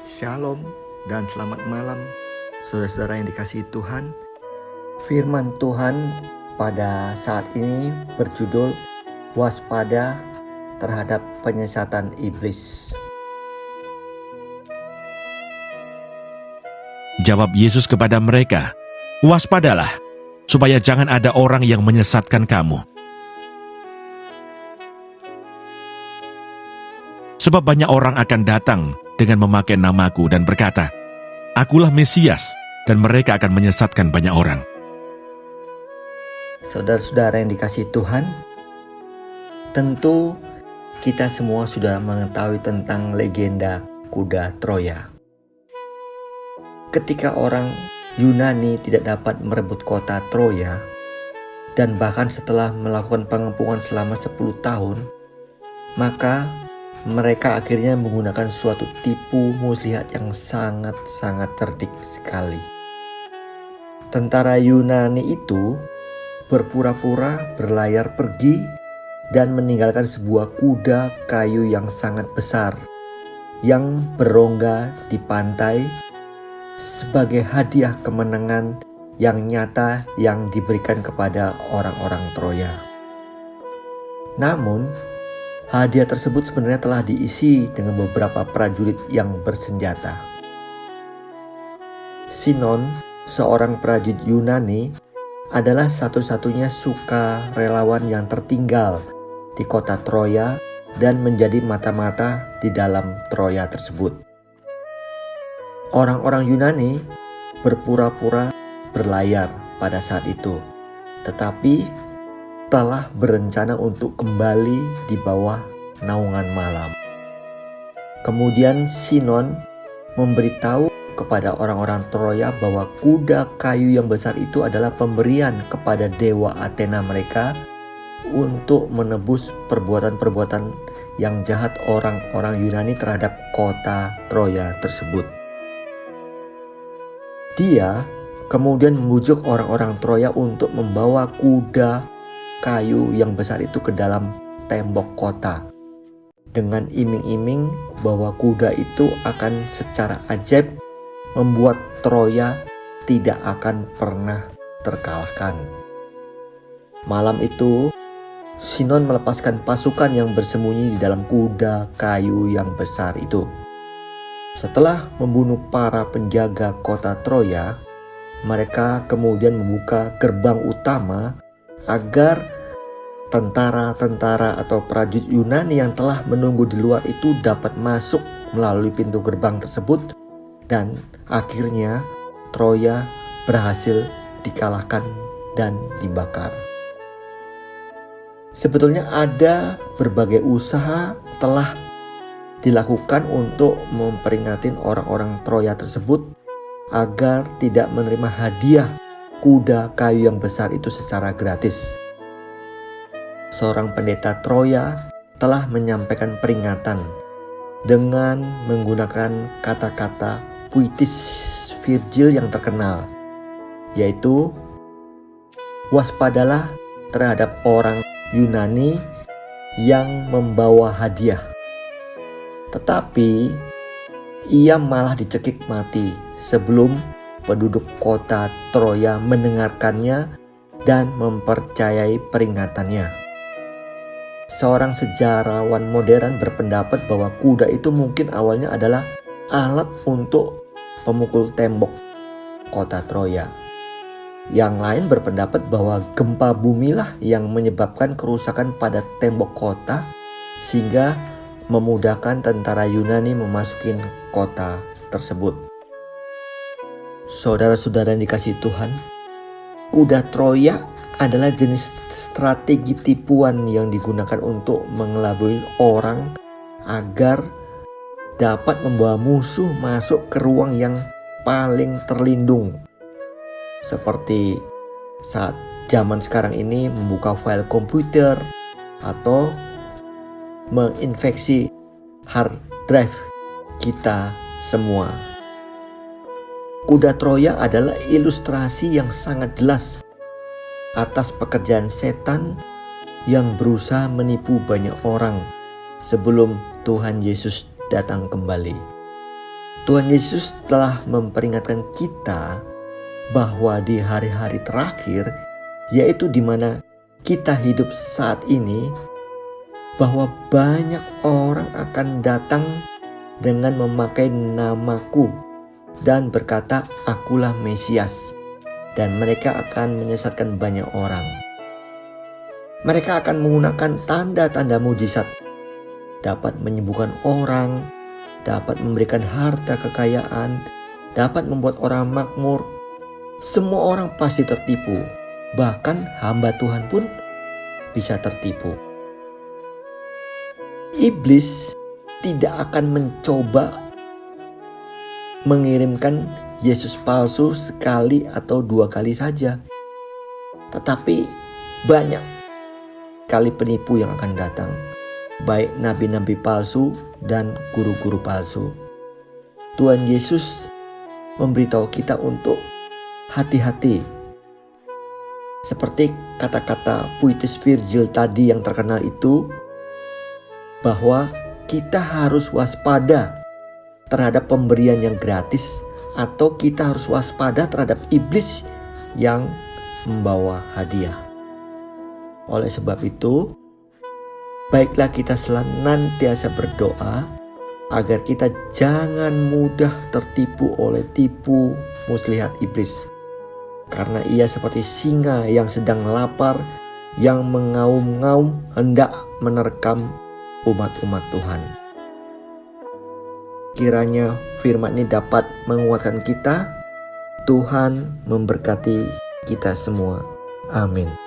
Shalom dan selamat malam, saudara-saudara yang dikasihi Tuhan. Firman Tuhan pada saat ini berjudul Waspada terhadap penyesatan iblis. Jawab Yesus kepada mereka, "Waspadalah, supaya jangan ada orang yang menyesatkan kamu. Sebab banyak orang akan datang dengan memakai namaku dan berkata, 'Akulah Mesias,' dan mereka akan menyesatkan banyak orang." Saudara-saudara yang dikasihi Tuhan, tentu kita semua sudah mengetahui tentang legenda kuda Troya. Ketika orang Yunani tidak dapat merebut kota Troya, dan bahkan setelah melakukan pengepungan selama 10 tahun, maka mereka akhirnya menggunakan suatu tipu muslihat yang sangat-sangat cerdik sekali. Tentara Yunani itu berpura-pura berlayar pergi dan meninggalkan sebuah kuda kayu yang sangat besar yang berongga di pantai sebagai hadiah kemenangan yang nyata yang diberikan kepada orang-orang Troya. Namun, hadiah tersebut sebenarnya telah diisi dengan beberapa prajurit yang bersenjata. Sinon, seorang prajurit Yunani, adalah satu-satunya sukarelawan yang tertinggal di kota Troya dan menjadi mata-mata di dalam Troya tersebut. Orang-orang Yunani berpura-pura berlayar pada saat itu, tetapi telah berencana untuk kembali di bawah naungan malam. Kemudian Sinon memberitahu kepada orang-orang Troya bahwa kuda kayu yang besar itu adalah pemberian kepada dewa Athena mereka untuk menebus perbuatan-perbuatan yang jahat orang-orang Yunani terhadap kota Troya tersebut. Dia kemudian membujuk orang-orang Troya untuk membawa kuda kayu yang besar itu ke dalam tembok kota dengan iming-iming bahwa kuda itu akan secara ajaib membuat Troya tidak akan pernah terkalahkan. Malam itu, Sinon melepaskan pasukan yang bersembunyi di dalam kuda kayu yang besar itu. Setelah membunuh para penjaga kota Troya, mereka kemudian membuka gerbang utama agar tentara-tentara atau prajurit Yunani yang telah menunggu di luar itu dapat masuk melalui pintu gerbang tersebut, dan akhirnya Troya berhasil dikalahkan dan dibakar. Sebetulnya ada berbagai usaha telah dilakukan untuk memperingati orang-orang Troya tersebut agar tidak menerima hadiah kuda kayu yang besar itu secara gratis. Seorang pendeta Troya telah menyampaikan peringatan dengan menggunakan kata-kata puitis Virgil yang terkenal, yaitu "Waspadalah terhadap orang Yunani yang membawa hadiah." Tetapi ia malah dicekik mati sebelum penduduk kota Troya mendengarkannya dan mempercayai peringatannya. Seorang sejarawan modern berpendapat bahwa kuda itu mungkin awalnya adalah alat untuk pemukul tembok kota Troya. Yang lain berpendapat bahwa gempa bumilah yang menyebabkan kerusakan pada tembok kota sehingga memudahkan tentara Yunani memasuki kota tersebut. Saudara-saudara yang dikasihi Tuhan, kuda Troya adalah jenis strategi tipuan yang digunakan untuk mengelabui orang agar dapat membawa musuh masuk ke ruang yang paling terlindung. Seperti saat zaman sekarang ini membuka file komputer atau menginfeksi hard drive kita semua. Kuda Troya adalah ilustrasi yang sangat jelas atas pekerjaan setan yang berusaha menipu banyak orang sebelum Tuhan Yesus datang kembali. Tuhan Yesus telah memperingatkan kita bahwa di hari-hari terakhir, yaitu di mana kita hidup saat ini, bahwa banyak orang akan datang dengan memakai namaku dan berkata, "Akulah Mesias," dan mereka akan menyesatkan banyak orang. Mereka akan menggunakan tanda-tanda mujizat, dapat menyembuhkan orang, dapat memberikan harta kekayaan, dapat membuat orang makmur. Semua orang pasti tertipu, bahkan hamba Tuhan pun bisa tertipu. Iblis tidak akan mencoba mengirimkan Yesus palsu sekali atau 2 kali saja, tetapi banyak kali penipu yang akan datang, baik nabi-nabi palsu dan guru-guru palsu. Tuhan Yesus memberitahu kita untuk hati-hati. Seperti kata-kata puitis Virgil tadi yang terkenal itu, bahwa kita harus waspada terhadap pemberian yang gratis, atau kita harus waspada terhadap iblis yang membawa hadiah. Oleh sebab itu, baiklah kita senantiasa berdoa agar kita jangan mudah tertipu oleh tipu muslihat iblis. Karena ia seperti singa yang sedang lapar, yang mengaum-ngaum hendak menerkam umat-umat Tuhan. Kiranya firman ini dapat menguatkan kita. Tuhan memberkati kita semua. Amin.